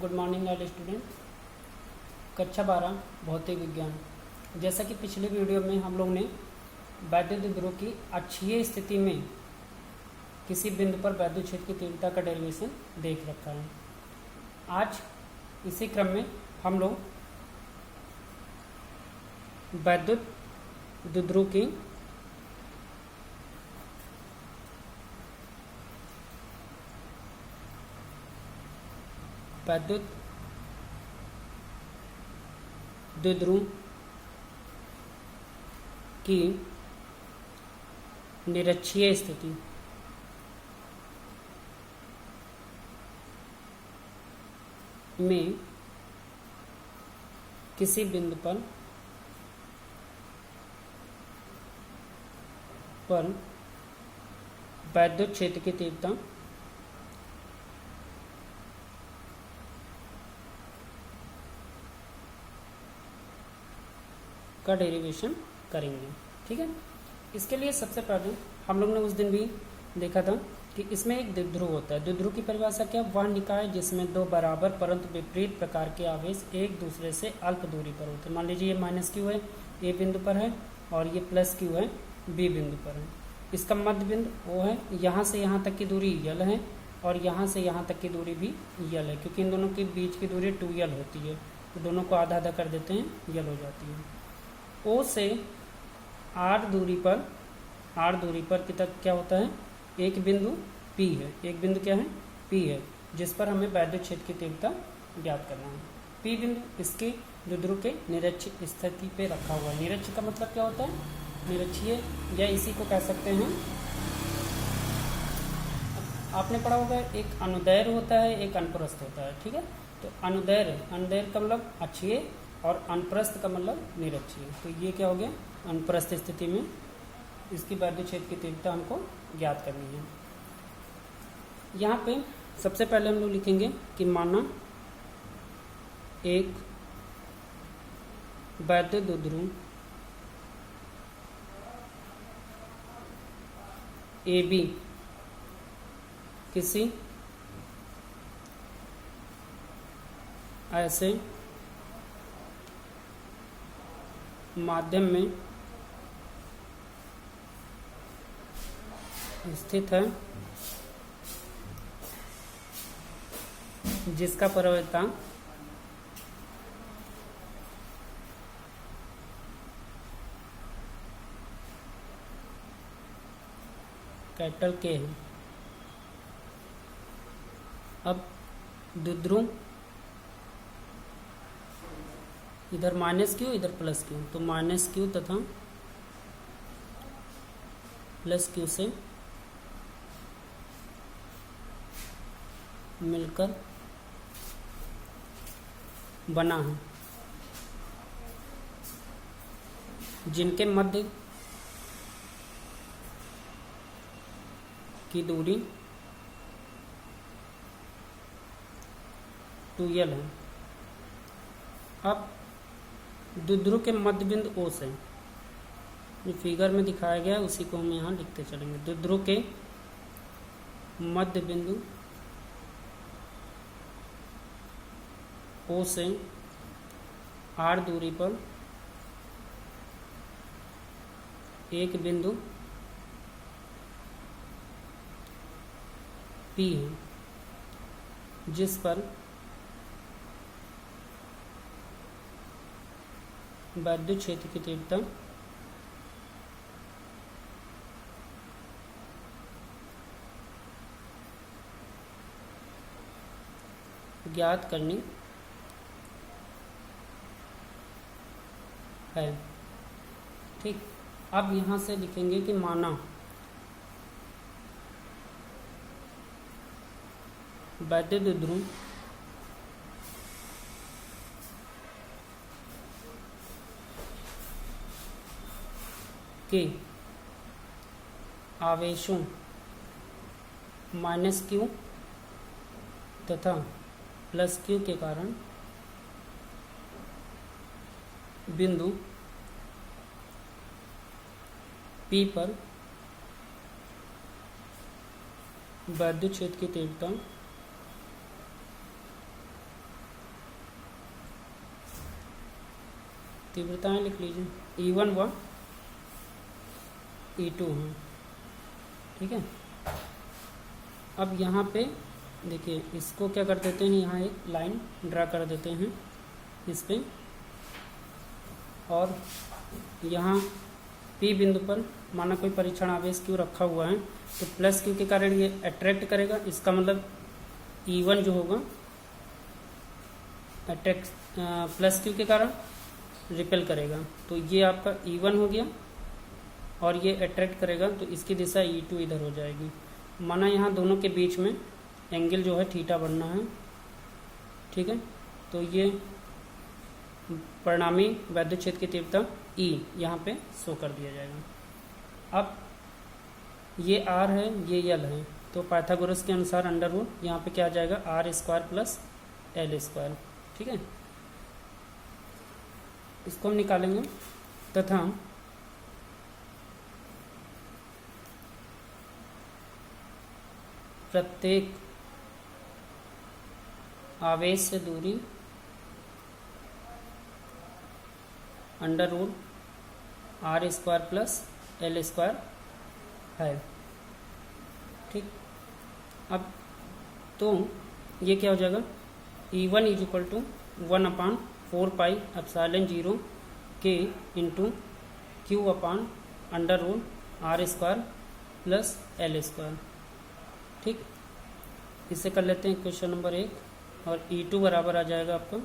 Good morning all student. कक्षा 12 भौतिक विज्ञान। जैसा कि पिछले वीडियो में हम लोग ने वैद्युत ध्रुव की अक्षीय स्थिति में किसी बिंदु पर वैद्युत क्षेत्र की तीव्रता का डेरिवेशन देख रखा है। आज इसी क्रम में हम लोग वैद्युत द्विध्रुव की वैद्युत द्विध्रुव की निरक्षीय स्थिति में किसी बिंदु पर वैद्युत क्षेत्र की तीव्रता का डेरिवेशन करेंगे। ठीक है, इसके लिए सबसे पहले हम लोग ने उस दिन भी देखा था कि इसमें एक द्विध्रुव होता है। द्विध्रुव की परिभाषा क्या? वह निकाय जिसमें दो बराबर परंतु विपरीत प्रकार के आवेश एक दूसरे से अल्प दूरी पर होते हैं। मान लीजिए ये माइनस क्यू है, ए बिंदु पर है, और ये प्लस क्यू है, बी बिंदु पर है। इसका मध्य बिंदु ओ है, यहाँ से यहाँ तक की दूरी यल है और यहाँ से यहाँ तक की दूरी भी यल है, क्योंकि इन दोनों के बीच की दूरी 2l होती है, तो दोनों को आधा आधा कर देते हैं, यल हो जाती है। ओ से आर दूरी पर की तक क्या होता है? एक बिंदु P है। एक बिंदु क्या है? P है, जिस पर हमें वैद्युत क्षेत्र की तीव्रता ज्ञात करना है। P बिंदु इसके द्विध्रुव के निरक्षीय स्थिति पे रखा हुआ है। निरक्षीय का मतलब क्या होता है? निरक्षीय, या इसी को कह सकते हैं, आपने पढ़ा होगा एक अनुदैर्घ्य होता है, एक अनुप्रस्थ होता है। ठीक है, तो अनुदैर्घ्य का मतलब अक्षीय और अनुप्रस्थ का मतलब निरक्षीय। तो ये क्या हो गया? अनुप्रस्थ स्थिति में इसकी वैद्युत क्षेत्र की तीव्रता हमको ज्ञात करनी है। यहाँ पे सबसे पहले हम लोग लिखेंगे कि माना एक वैद्युत द्विध्रुव AB किसी ऐसे माध्यम में स्थित है जिसका परिवर्तनांक कैपिटल K है। अब द्विध्रुव इधर माइनस क्यू, इधर प्लस क्यू, तो माइनस क्यू तथा प्लस क्यू से मिलकर बना है, जिनके मध्य की दूरी 2l है। अब द्विध्रुव के मध्य बिंदु O से, जो फिगर में दिखाया गया है उसी को हम यहाँ लिखते चलेंगे। द्विध्रुव के मध्य बिंदु O से r दूरी पर एक बिंदु P है, जिस पर वैद्युत क्षेत्र की तीव्रता ज्ञात करनी है। ठीक, अब यहाँ से लिखेंगे कि माना वैद्युत द्विध्रुव के आवेशों माइनस क्यू तथा प्लस क्यू के कारण बिंदु P पर वैद्युत क्षेत्र की तीव्रता तीव्रताएं लिख लीजिए, E1 व E2 हैं, ठीक है। अब यहाँ पे देखिए, इसको क्या कर देते हैं, यहाँ एक लाइन ड्रा कर देते हैं इस पे, और यहाँ P बिंदु पर माना कोई परीक्षण आवेश Q रखा हुआ है, तो प्लस Q के कारण ये अट्रैक्ट करेगा, इसका मतलब E1 जो होगा अट्रैक्ट प्लस Q के कारण रिपेल करेगा, तो ये आपका E1 हो गया, और ये अट्रैक्ट करेगा तो इसकी दिशा E2 इधर हो जाएगी। माना यहाँ दोनों के बीच में एंगल जो है थीटा बनना है, ठीक है। तो ये परिणामी वैद्युत क्षेत्र की तीव्रता E यहाँ पे शो कर दिया जाएगा। अब ये R है, ये L है, तो पाइथागोरस के अनुसार अंडर रूट यहाँ पे क्या आ जाएगा, R² प्लस L², ठीक है। इसको हम निकालेंगे तथा प्रत्येक आवेश से दूरी under root R² plus L² है, ठीक। अब तो ये क्या हो जाएगा, E1 = 1/4πε0 K × Q/√R² plus L², ठीक। इससे कर लेते हैं क्वेश्चन नंबर 1, और E2 बराबर आ जाएगा आपको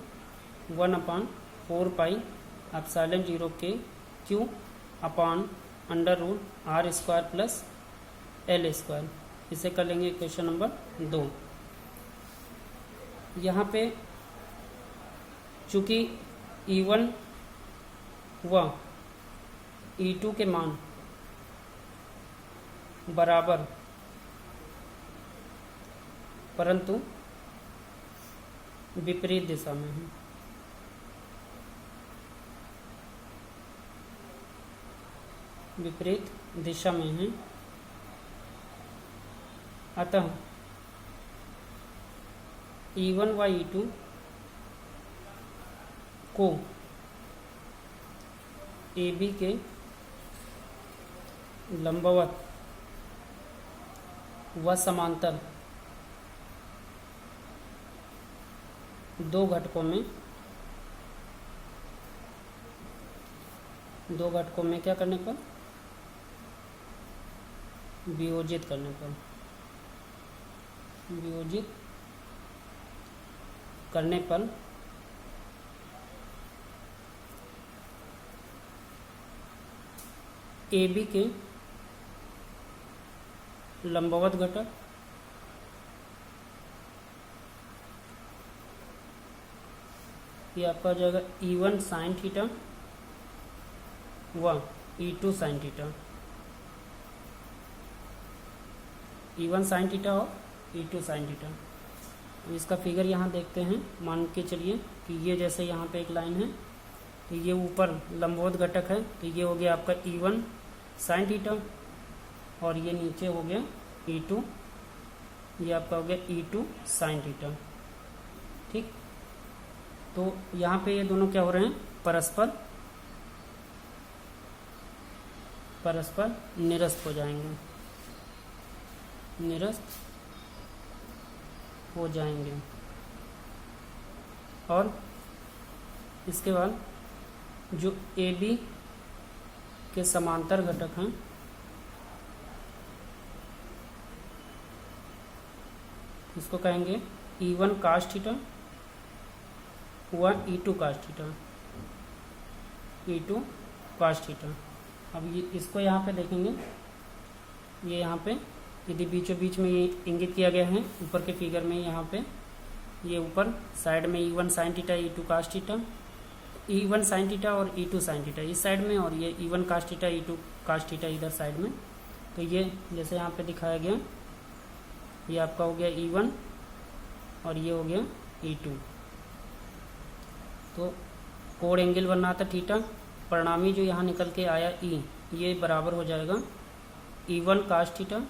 1/4πε0 K Q/√R² प्लस L²। इसे कर लेंगे क्वेश्चन नंबर 2। यहाँ पे चूंकि E1 व E2 के मान बराबर परंतु विपरीत दिशा में है, विपरीत दिशा में है, अतः E1 व E2 को AB के लंबवत व समांतर दो घटकों में क्या करने पर, वियोजित करने पर, वियोजित करने पर AB के लंबवत घटक ये आपका हो जाएगा E1 sin थीटा व E2 sin theta, E1 sin theta और E2 sin थीटा। इसका फिगर यहाँ देखते हैं, मान के चलिए कि ये जैसे यहाँ पे एक लाइन है, तो ये ऊपर लंबवत घटक है, तो ये हो गया आपका E1 sin थीटा, और ये नीचे हो गया E2, ये आपका हो गया E2 sin थीटा, ठीक। तो यहाँ पे ये दोनों क्या हो रहे हैं, परस्पर निरस्त हो जाएंगे, निरस्त हो जाएंगे। और इसके बाद जो AB के समांतर घटक हैं, इसको कहेंगे E1 cos थीटा व E2 cos theta, E2 cos theta. अब ये इसको यहाँ पे देखेंगे, ये यहाँ पे यदि बीचों बीच में ये इंगित किया गया है ऊपर के फिगर में, यहाँ पे ये ऊपर साइड में E1 sin theta E2 cos theta, E1 sin theta और E2 sin थीटा इस साइड में, और ये E1 cos theta E2 cos theta इधर साइड में। तो ये जैसे यहाँ पे दिखाया गया, ये आपका हो गया E1 और ये हो गया E2। तो कोण एंगल बनना था थीटा, परिणामी जो यहाँ निकल के आया E, ये बराबर हो जाएगा E1 cos थीटा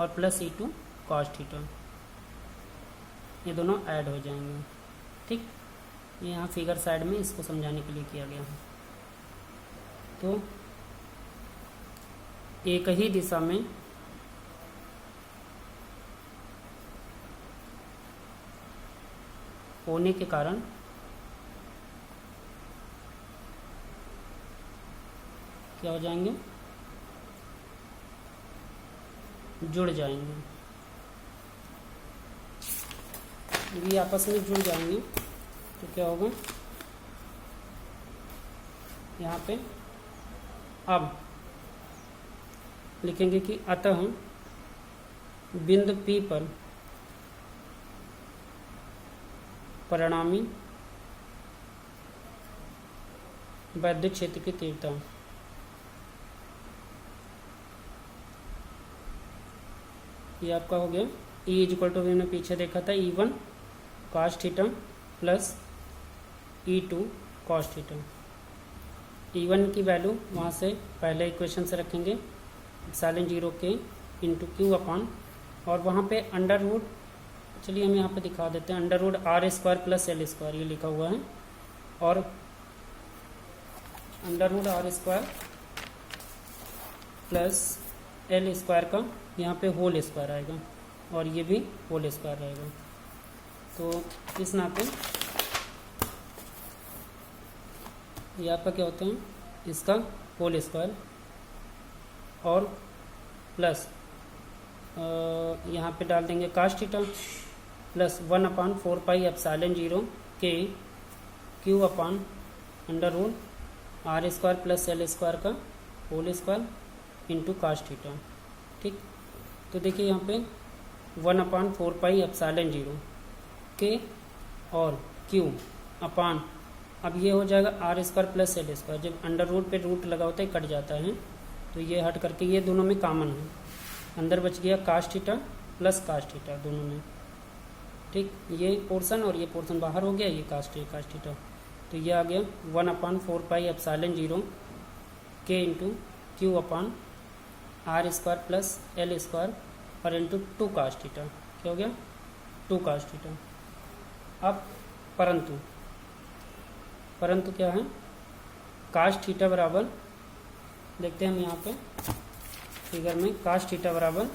और प्लस E2 cos थीटा, ये दोनों ऐड हो जाएंगे, ठीक। ये यहाँ फिगर साइड में इसको समझाने के लिए किया गया है। तो एक ही दिशा में होने के कारण क्या हो जाएंगे, जुड़ जाएंगे। ये आपस में जुड़ जाएंगे तो क्या होगा, यहाँ पे अब लिखेंगे कि अतः बिंदु P पर परिणामी वैद्युत क्षेत्र की तीव्रता ये आपका हो गया E इक्वल टू हमने पीछे देखा था E1 cos theta plus E2 cos theta. E1 की वैल्यू वहाँ से पहले इक्वेशन से रखेंगे एप्सिलॉन 0 के इंटू क्यू अपान, और वहाँ पे अंडर रूट, चलिए हम यहाँ पे दिखा देते हैं, under root are square plus L square ये लिखा हुआ है, और under root are square plus L square का यहाँ पे होल स्क्वायर आएगा और ये भी होल स्क्वायर रहेगा। तो इस नाते ये आपका क्या होता है, इसका होल स्क्वायर और प्लस यहाँ पे डाल देंगे cos theta plus 1/4 pi epsilon 0 के q upon under root are square plus L square का whole square into cos theta. ठीक, तो देखिए यहाँ पे 1/4 पाई एप्सिलॉन 0 के और क्यू अपान, अब ये हो जाएगा R square plus L square, जब अंडर रूट पे रूट लगा होता है कट जाता है, तो ये हट करके ये दोनों में कॉमन है, अंदर बच गया cos theta plus cos theta दोनों में। ठीक, ये पोर्शन और ये पोर्शन बाहर हो गया, ये cos थीटा, तो ये आ गया 1/4 पाई एप्सिलॉन 0 के into Q upon R square plus L square और इंटू 2 cos थीटा। क्या हो गया, 2 cos थीटा। अब परंतु क्या है, cos थीटा बराबर, देखते हैं हम यहाँ पे फिगर में, cos थीटा बराबर,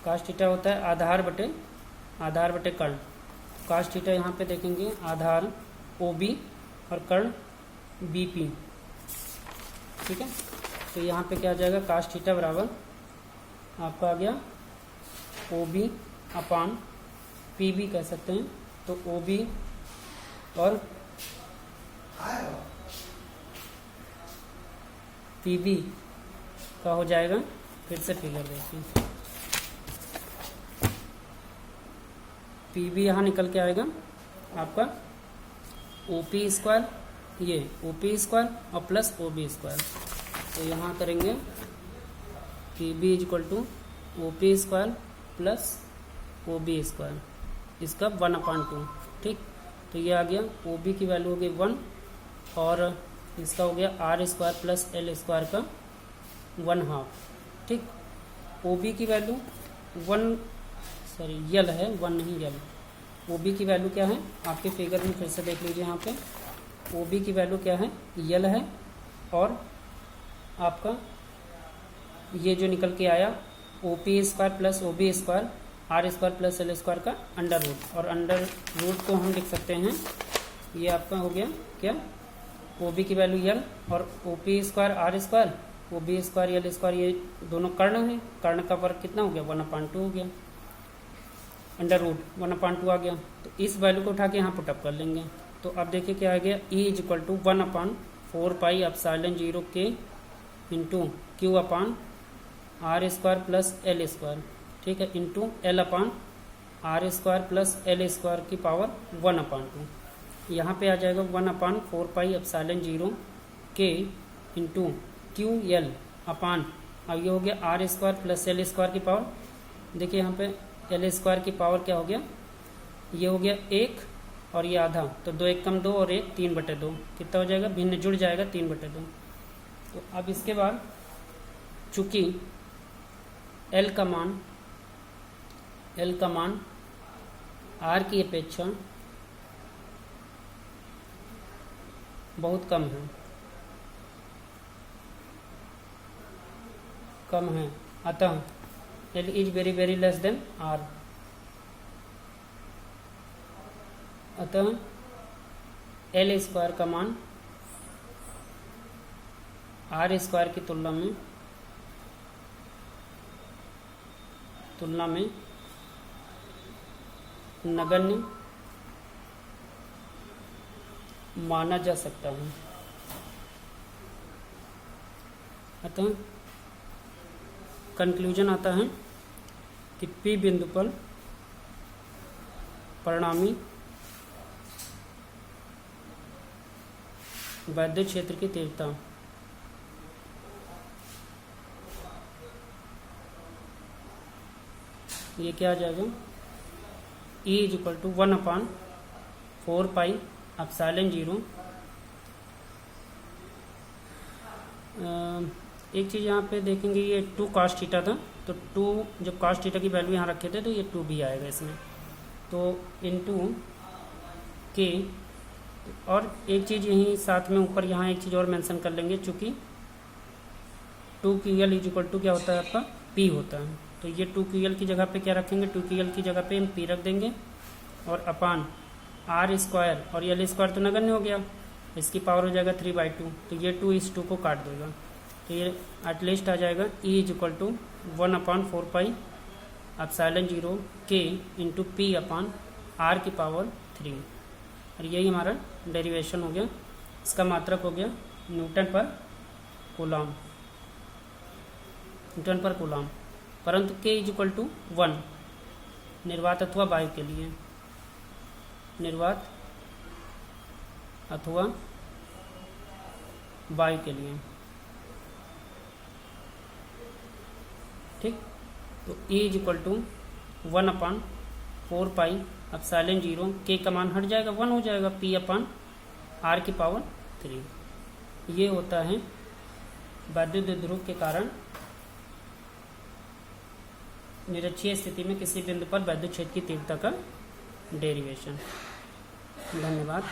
cos थीटा होता है आधार बटे कर्ण। cos थीटा यहाँ पे देखेंगे आधार OB और कर्ण BP। ठीक है, तो यहाँ पे क्या आ जाएगा, cos थीटा बराबर आपका आ गया OB अपान PB कह सकते हैं, तो OB और PB का हो जाएगा, फिर से फिगर देखिए, PB यहाँ निकल के आएगा आपका OP स्क्वायर, ये OP स्क्वायर और प्लस OB स्क्वायर, तो यहाँ करेंगे PB equal to OP square plus OB square, इसका 1/2। ठीक, तो ये आ गया OB की वैल्यू हो गई 1 और इसका हो गया R square plus L square का 1/2। ठीक, OB की वैल्यू 1, सॉरी यल है, 1 नहीं यल। OB की वैल्यू क्या है, आपके फिगर में फिर से देख लीजिए, यहाँ पे OB की वैल्यू क्या है, यल है, और आपका ये जो निकल के आया OP square plus OB square R square plus L square का अंडर रूट, और अंडर रूट को हम लिख सकते हैं, ये आपका हो गया क्या, OB की वैल्यू यल और OP square R square OB square L square, ये दोनों कर्ण है, कर्ण का वर्ग कितना हो गया, 1/2 हो गया, अंडर रूट 1/2 आ गया। तो इस वैल्यू को उठा के यहाँ पुटअप कर लेंगे, तो अब देखिए क्या आ गया, E equal to 1/4 pi epsilon 0 के into Q upon R square plus L square. ठीक है, into L upon R square plus L square की पावर 1/2। यहाँ पे आ जाएगा 1/4 पाई एप्सिलॉन 0 के इंटू क्यू एल अपान, अब ये हो गया R square plus L square की पावर, देखिए यहाँ पे एल स्क्वायर की पावर क्या हो गया, ये हो गया 1 और ये आधा, तो 2 1 कम 2 और 1 3/2, कितना हो जाएगा, भिन्न जुड़ जाएगा 3/2। तो अब इसके बाद चूंकि L का मान R की अपेक्षा बहुत कम है, कम है, अतः L is very very less than R, अतः L स्क्वायर का मान R स्क्वायर की तुलना में नगण्य माना जा सकता है। अतः कंक्लूजन आता है कि P बिंदु पर परिणामी वैद्युत क्षेत्र की तीव्रता ये क्या आ जाएगा, E is equal to 1/4 epsilon 0। एक चीज़ यहाँ पे देखेंगे, ये 2 cos थीटा था, तो 2 जब cos थीटा की वैल्यू यहाँ रखे थे तो ये 2 भी आएगा इसमें, तो इनटू के। और एक चीज़ यहीं साथ में ऊपर यहाँ एक चीज़ और मेंशन कर लेंगे, चूँकि 2QL इज इक्वल टू क्या होता है आपका P होता है, तो ये 2QL की जगह पे क्या रखेंगे, 2QL की जगह पे हम P रख देंगे और अपान R स्क्वायर, और L स्क्वायर तो नगण्य हो गया, इसकी पावर हो जाएगा 3/2, तो ये 2 इस 2 को काट देगा, तो ये एटलीस्ट आ जाएगा E is equal to 1/4 epsilon 0 K into P upon R की पावर 3। और यही हमारा डेरिवेशन हो गया, इसका मात्रक हो गया न्यूटन पर कूलम, परंतु K इज इक्वल टू 1 निर्वात अथवा वायु के लिए, निर्वात अथवा वायु के लिए, ठीक। तो E is equal to 1/4 epsilon 0, K का मान हट जाएगा 1 हो जाएगा, P अपान R की पावर 3। ये होता है वैद्युत द्विध्रुव के कारण निरक्षीय स्थिति में किसी बिंदु पर वैद्युत क्षेत्र की तीव्रता का डेरिवेशन। धन्यवाद।